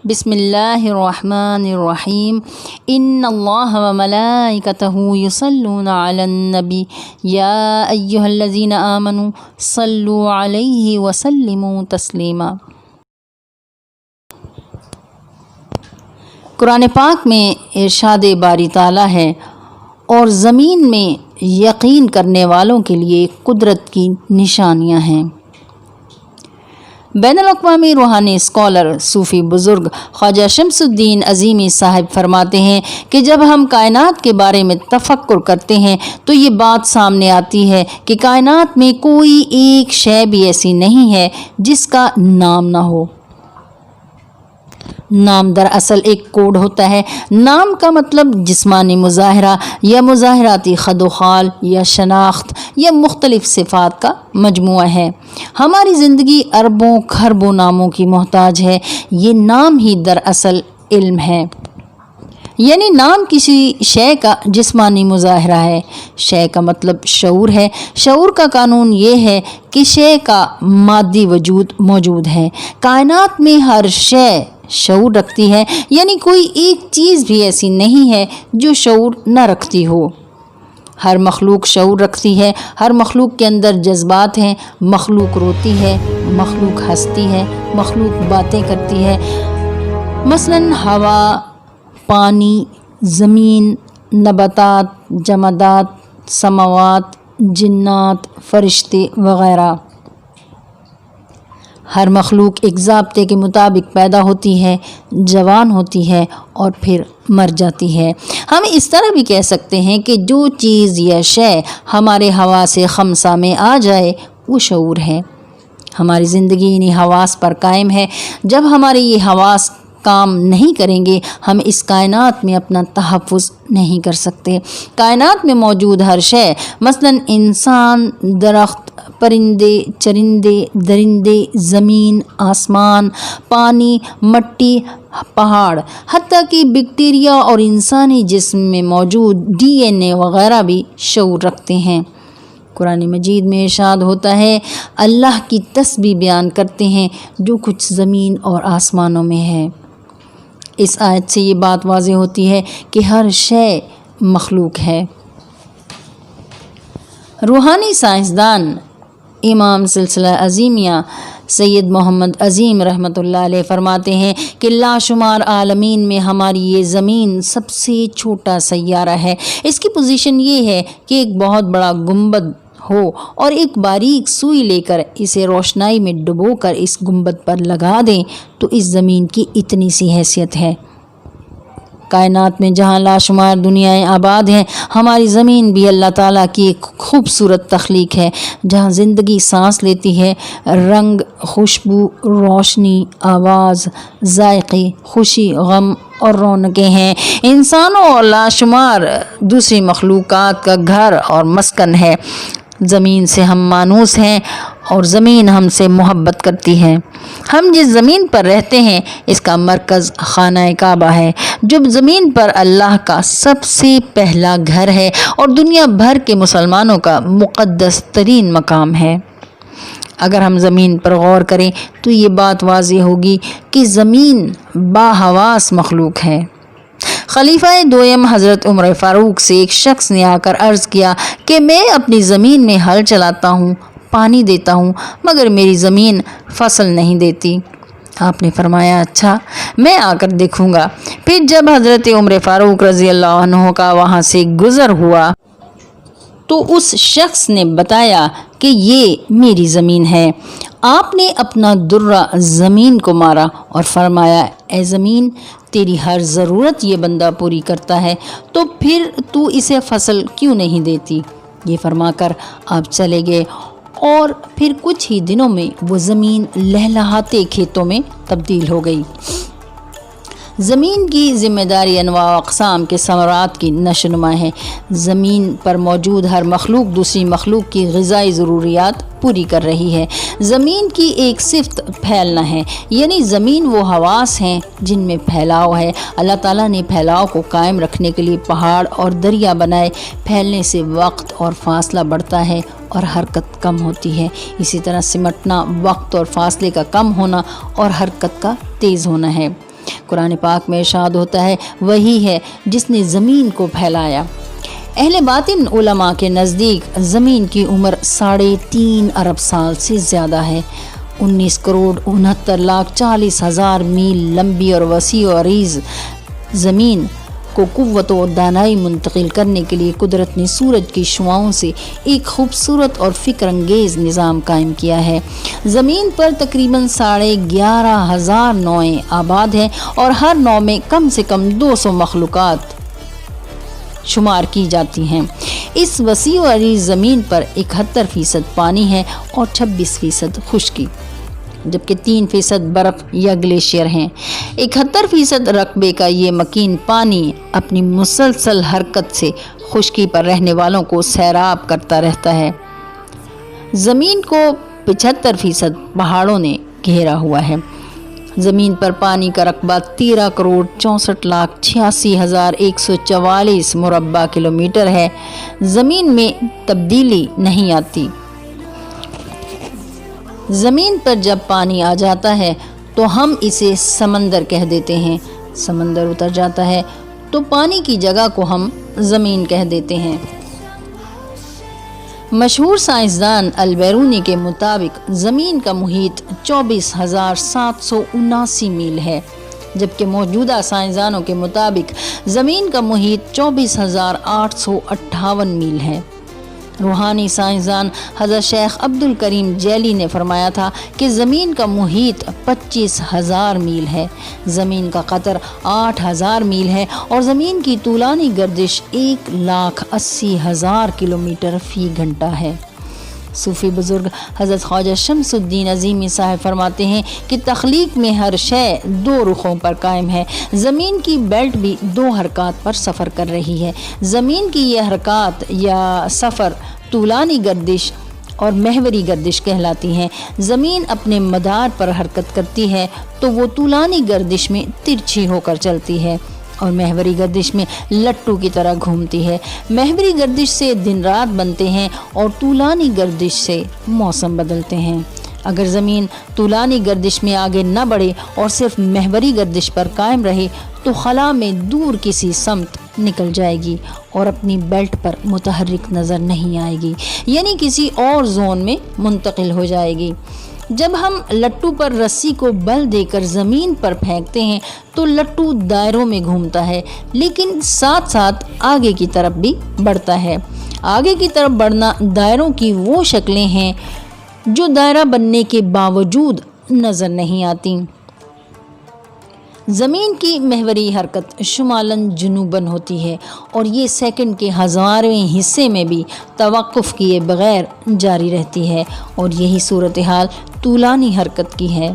بسم اللہ الرحمن الرحیم ان اللہ وملائکتہ یصلون علی النبی یا ایہا الذین آمنوا صلوا علیہ وسلموا تسلیما۔ قرآن پاک میں ارشاد باری تعالیٰ ہے، اور زمین میں یقین کرنے والوں کے لیے قدرت کی نشانیاں ہیں۔ بین الاقوامی روحانی اسکالر صوفی بزرگ خواجہ شمس الدین عظیمی صاحب فرماتے ہیں کہ جب ہم کائنات کے بارے میں تفکر کرتے ہیں تو یہ بات سامنے آتی ہے کہ کائنات میں کوئی ایک شے بھی ایسی نہیں ہے جس کا نام نہ ہو۔ نام دراصل ایک کوڈ ہوتا ہے۔ نام کا مطلب جسمانی مظاہرہ یا مظاہراتی خد و خال یا شناخت یا مختلف صفات کا مجموعہ ہے۔ ہماری زندگی اربوں کھربوں ناموں کی محتاج ہے۔ یہ نام ہی دراصل علم ہے، یعنی نام کسی شے کا جسمانی مظاہرہ ہے۔ شے کا مطلب شعور ہے۔ شعور کا قانون یہ ہے کہ شے کا مادی وجود موجود ہے۔ کائنات میں ہر شے شعور رکھتی ہے، یعنی کوئی ایک چیز بھی ایسی نہیں ہے جو شعور نہ رکھتی ہو۔ ہر مخلوق شعور رکھتی ہے۔ ہر مخلوق کے اندر جذبات ہیں۔ مخلوق روتی ہے، مخلوق ہنستی ہے، مخلوق باتیں کرتی ہے۔ مثلاً ہوا، پانی، زمین، نباتات، جمادات، سماوات، جنات، فرشتے وغیرہ۔ ہر مخلوق ایک ضابطے کے مطابق پیدا ہوتی ہے، جوان ہوتی ہے اور پھر مر جاتی ہے۔ ہم اس طرح بھی کہہ سکتے ہیں کہ جو چیز یا شے ہمارے حواس خمسہ میں آ جائے وہ شعور ہے۔ ہماری زندگی انہی حواس پر قائم ہے۔ جب ہمارے یہ حواس کام نہیں کریں گے ہم اس کائنات میں اپنا تحفظ نہیں کر سکتے۔ کائنات میں موجود ہر شے، مثلاً انسان، درخت، پرندے، چرندے، درندے، زمین، آسمان، پانی، مٹی، پہاڑ، حتیٰ کہ بیکٹیریا اور انسانی جسم میں موجود DNA وغیرہ بھی شعور رکھتے ہیں۔ قرآن مجید میں ارشاد ہوتا ہے، اللہ کی تسبیح بیان کرتے ہیں جو کچھ زمین اور آسمانوں میں ہے۔ اس آیت سے یہ بات واضح ہوتی ہے کہ ہر شے مخلوق ہے۔ روحانی سائنسدان امام سلسلہ عظیمیہ سید محمد عظیم رحمۃ اللہ علیہ فرماتے ہیں کہ لاشمار عالمین میں ہماری یہ زمین سب سے چھوٹا سیارہ ہے۔ اس کی پوزیشن یہ ہے کہ ایک بہت بڑا گنبد ہو اور ایک باریک سوئی لے کر اسے روشنائی میں ڈبو کر اس گنبد پر لگا دیں تو اس زمین کی اتنی سی حیثیت ہے۔ کائنات میں جہاں لاشمار دنیایں آباد ہیں، ہماری زمین بھی اللہ تعالیٰ کی ایک خوبصورت تخلیق ہے جہاں زندگی سانس لیتی ہے۔ رنگ، خوشبو، روشنی، آواز، ذائقے، خوشی، غم اور رونقیں ہیں۔ انسانوں اور لاشمار دوسری مخلوقات کا گھر اور مسکن ہے۔ زمین سے ہم مانوس ہیں اور زمین ہم سے محبت کرتی ہے۔ ہم جس زمین پر رہتے ہیں اس کا مرکز خانہ کعبہ ہے، جو زمین پر اللہ کا سب سے پہلا گھر ہے اور دنیا بھر کے مسلمانوں کا مقدس ترین مقام ہے۔ اگر ہم زمین پر غور کریں تو یہ بات واضح ہوگی کہ زمین باحواس مخلوق ہے۔ خلیفہ دویم حضرت عمر فاروق سے ایک شخص نے آ کر عرض کیا کہ میں اپنی زمین میں ہل چلاتا ہوں، پانی دیتا ہوں، مگر میری زمین فصل نہیں دیتی۔ آپ نے فرمایا اچھا، میں آ کر دیکھوں گا۔ پھر جب حضرت عمر فاروق رضی اللہ عنہ کا وہاں سے گزر ہوا تو اس شخص نے بتایا کہ یہ میری زمین ہے۔ آپ نے اپنا درہ زمین کو مارا اور فرمایا، اے زمین، تیری ہر ضرورت یہ بندہ پوری کرتا ہے، تو پھر تو اسے فصل کیوں نہیں دیتی؟ یہ فرما کر آپ چلے گئے اور پھر کچھ ہی دنوں میں وہ زمین لہلہاتے کھیتوں میں تبدیل ہو گئی۔ زمین کی ذمہ داری انواع و اقسام کے ثمرات کی نشو نما ہے۔ زمین پر موجود ہر مخلوق دوسری مخلوق کی غذائی ضروریات پوری کر رہی ہے۔ زمین کی ایک صفت پھیلنا ہے، یعنی زمین وہ حواس ہیں جن میں پھیلاؤ ہے۔ اللہ تعالیٰ نے پھیلاؤ کو قائم رکھنے کے لیے پہاڑ اور دریا بنائے۔ پھیلنے سے وقت اور فاصلہ بڑھتا ہے اور حرکت کم ہوتی ہے۔ اسی طرح سمٹنا وقت اور فاصلے کا کم ہونا اور حرکت کا تیز ہونا ہے۔ قرآن پاک میں ارشاد ہوتا ہے وہی ہے جس نے زمین کو پھیلایا۔ اہل باطن علماء کے نزدیک زمین کی عمر 3.5 ارب سال سے زیادہ ہے۔ 19,69,40,000 میل لمبی اور وسیع و عریض زمین کو قوت و دانائی منتقل کرنے کے لیے قدرت نے سورج کی شعاؤں سے ایک خوبصورت اور فکر انگیز نظام قائم کیا ہے۔ زمین پر تقریباً 11,500 نوعیں آباد ہیں اور ہر نوع میں کم سے کم 200 مخلوقات شمار کی جاتی ہیں۔ اس وسیع و عریض زمین پر 71% پانی ہے اور 26% خشکی، جبکہ 3% برف یا گلیشیئر ہیں۔ 71% رقبے کا یہ مکین پانی اپنی مسلسل حرکت سے خشکی پر رہنے والوں کو سیراب کرتا رہتا ہے۔ زمین کو 75% پہاڑوں نے گھیرا ہوا ہے۔ زمین پر پانی کا رقبہ 13,64,86,144 مربع کلومیٹر ہے۔ زمین میں تبدیلی نہیں آتی۔ زمین پر جب پانی آ جاتا ہے تو ہم اسے سمندر کہہ دیتے ہیں، سمندر اتر جاتا ہے تو پانی کی جگہ کو ہم زمین کہہ دیتے ہیں۔ مشہور سائنسدان البیرونی کے مطابق زمین کا محیط 24,779 میل ہے، جبکہ موجودہ سائنسدانوں کے مطابق زمین کا محیط 24,858 میل ہے۔ روحانی سائنسدان حضرت شیخ عبد الکریم جیلی نے فرمایا تھا کہ زمین کا محیط 25,000 میل ہے، زمین کا قطر 8,000 میل ہے اور زمین کی طولانی گردش 1,80,000 کلومیٹر فی گھنٹہ ہے۔ صوفی بزرگ حضرت خواجہ شمس الدین عظیمی صاحب فرماتے ہیں کہ تخلیق میں ہر شے 2 رخوں پر قائم ہے۔ زمین کی بیلٹ بھی 2 حرکات پر سفر کر رہی ہے۔ زمین کی یہ حرکات یا سفر طولانی گردش اور محوری گردش کہلاتی ہیں۔ زمین اپنے مدار پر حرکت کرتی ہے تو وہ طولانی گردش میں ترچھی ہو کر چلتی ہے اور محوری گردش میں لٹو کی طرح گھومتی ہے۔ محوری گردش سے دن رات بنتے ہیں اور طولانی گردش سے موسم بدلتے ہیں۔ اگر زمین طولانی گردش میں آگے نہ بڑھے اور صرف محوری گردش پر قائم رہے تو خلا میں دور کسی سمت نکل جائے گی اور اپنی بیلٹ پر متحرک نظر نہیں آئے گی، یعنی کسی اور زون میں منتقل ہو جائے گی۔ جب ہم لٹو پر رسی کو بل دے کر زمین پر پھینکتے ہیں تو لٹو دائروں میں گھومتا ہے، لیکن ساتھ ساتھ آگے کی طرف بھی بڑھتا ہے۔ آگے کی طرف بڑھنا دائروں کی وہ شکلیں ہیں جو دائرہ بننے کے باوجود نظر نہیں آتی۔ زمین کی محوری حرکت شمالاً جنوباً ہوتی ہے اور یہ سیکنڈ کے 1000ویں حصے میں بھی توقف کیے بغیر جاری رہتی ہے، اور یہی صورتحال طولانی حرکت کی ہے۔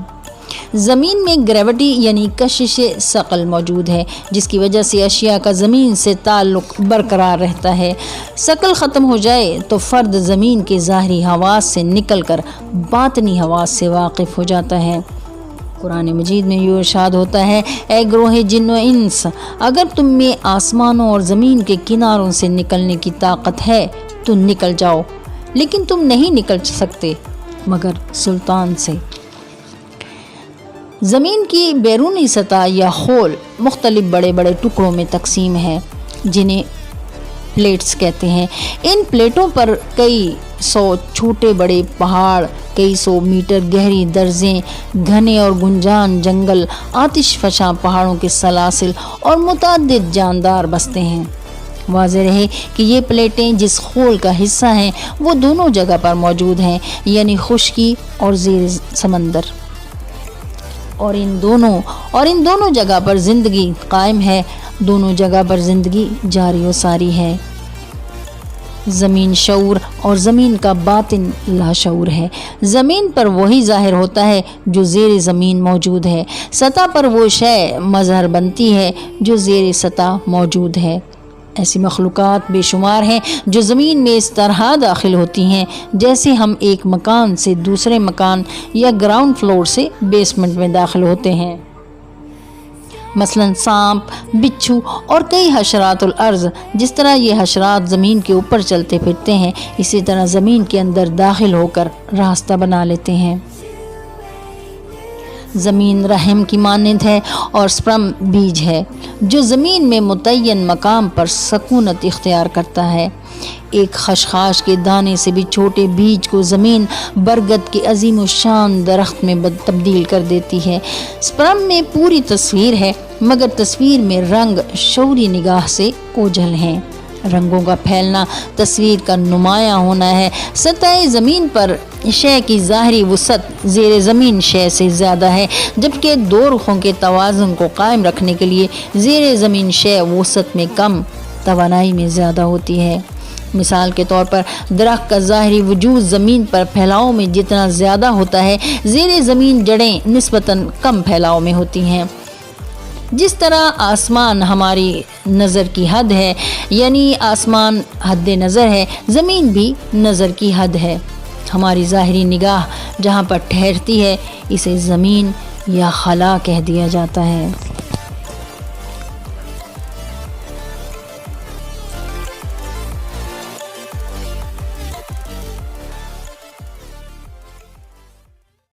زمین میں گریوٹی یعنی کشش ثقل موجود ہے، جس کی وجہ سے اشیاء کا زمین سے تعلق برقرار رہتا ہے۔ ثقل ختم ہو جائے تو فرد زمین کے ظاہری حواس سے نکل کر باطنی حواس سے واقف ہو جاتا ہے۔ قرآن مجید میں یہ ارشاد ہوتا ہے اے گروہ جن و انس، اگر تم میں آسمانوں اور زمین کے کناروں سے نکلنے کی طاقت ہے تو نکل جاؤ، لیکن تم نہیں نکل سکتے مگر سلطان سے۔ زمین کی بیرونی سطح یا خول مختلف بڑے بڑے ٹکڑوں میں تقسیم ہے جنہیں پلیٹس کہتے ہیں۔ ان پلیٹوں پر کئی 100 چھوٹے بڑے پہاڑ، کئی 100 میٹر گہری درزیں، گھنے اور گنجان جنگل، آتش فشاں پہاڑوں کے سلاسل اور متعدد جاندار بستے ہیں۔ واضح رہے کہ یہ پلیٹیں جس خول کا حصہ ہیں وہ دونوں جگہ پر موجود ہیں، یعنی خشکی اور زیر سمندر، اور ان دونوں جگہ پر زندگی قائم ہے، دونوں جگہ پر زندگی جاری و ساری ہے۔ زمین شعور اور زمین کا باطن لاشعور ہے۔ زمین پر وہی ظاہر ہوتا ہے جو زیر زمین موجود ہے، سطح پر وہ شے مظہر بنتی ہے جو زیر سطح موجود ہے۔ ایسی مخلوقات بے شمار ہیں جو زمین میں اس طرح داخل ہوتی ہیں جیسے ہم ایک مکان سے دوسرے مکان یا گراؤنڈ فلور سے بیسمنٹ میں داخل ہوتے ہیں۔ مثلاً سانپ، بچھو اور کئی حشرات الارض۔ جس طرح یہ حشرات زمین کے اوپر چلتے پھرتے ہیں، اسی طرح زمین کے اندر داخل ہو کر راستہ بنا لیتے ہیں۔ زمین رحم کی مانند ہے اور سپرم بیج ہے جو زمین میں متعین مقام پر سکونت اختیار کرتا ہے۔ ایک خشخاش کے دانے سے بھی چھوٹے بیج کو زمین برگد کے عظیم و شان درخت میں تبدیل کر دیتی ہے۔ سپرم میں پوری تصویر ہے مگر تصویر میں رنگ شعوری نگاہ سے اوجھل ہیں۔ رنگوں کا پھیلنا تصویر کا نمایاں ہونا ہے۔ سطح زمین پر شے کی ظاہری وسعت زیر زمین شے سے زیادہ ہے، جبکہ دو رخوں کے توازن کو قائم رکھنے کے لیے زیر زمین شے وسعت میں کم، توانائی میں زیادہ ہوتی ہے۔ مثال کے طور پر درخت کا ظاہری وجود زمین پر پھیلاؤ میں جتنا زیادہ ہوتا ہے، زیر زمین جڑیں نسبتاً کم پھیلاؤ میں ہوتی ہیں۔ جس طرح آسمان ہماری نظر کی حد ہے، یعنی آسمان حد نظر ہے، زمین بھی نظر کی حد ہے۔ ہماری ظاہری نگاہ جہاں پر ٹھہرتی ہے اسے زمین یا خلا کہہ دیا جاتا ہے۔